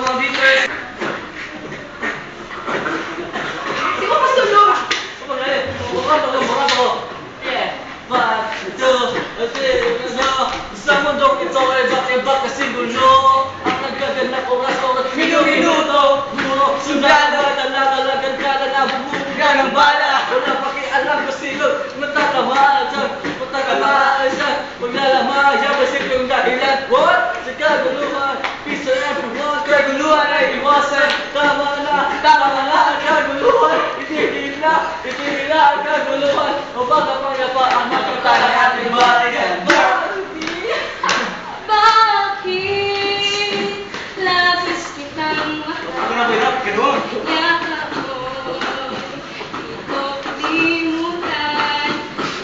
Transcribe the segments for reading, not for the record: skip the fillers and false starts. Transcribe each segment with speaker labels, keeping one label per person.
Speaker 1: mga beaters. Di ba pasunod? Magaling. Mga to. Yeah. But, sa mundong ito ay iba kasi gulo. Ang nagkaganap oras-oras, minuto. Sundalo, talagang kada nabubuga ng bala. Wala pakialam kasi yun, matatamaan siya. Maglalama, siya ba siya yung dahilan? What? Sa kaguluhan, peace to everyone. Kaguluhan ay iwasan. Tama na ang kaguluhan. Itigil na ang kaguluhan. O baka pangapa ang magkatay ating bayan.
Speaker 2: Bakit labis kitang yakap mo, di ko kalimutan.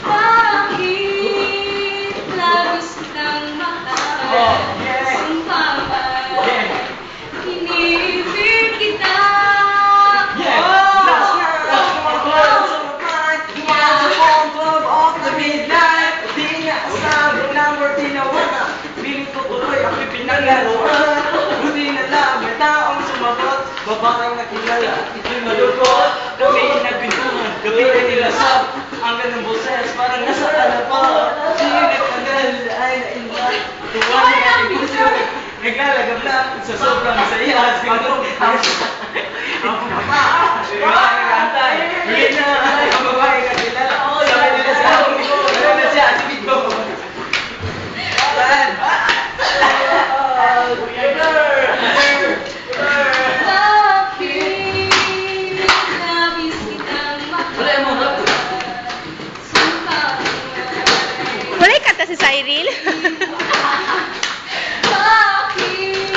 Speaker 2: Bakit labis kitang mahal, sumpaman, inibig kita.
Speaker 1: Buti na lang, may taong sumagot. Babaeng nakilala, ito'y malukot. Gabi na binungan, gabi na nilasap. Ang ganang boses, parang nasa alapa. Sinagtagal ay nainba. Tuwa na natin puso, naglalagab na sa sobrang saya. Siguro, ang papa, nag-aantay. Hindi na, ang babaeng nakilala. Sabi nila sa akin, ano na siya, si Bito.
Speaker 3: Wala kanta si Cyril.
Speaker 2: Bakit?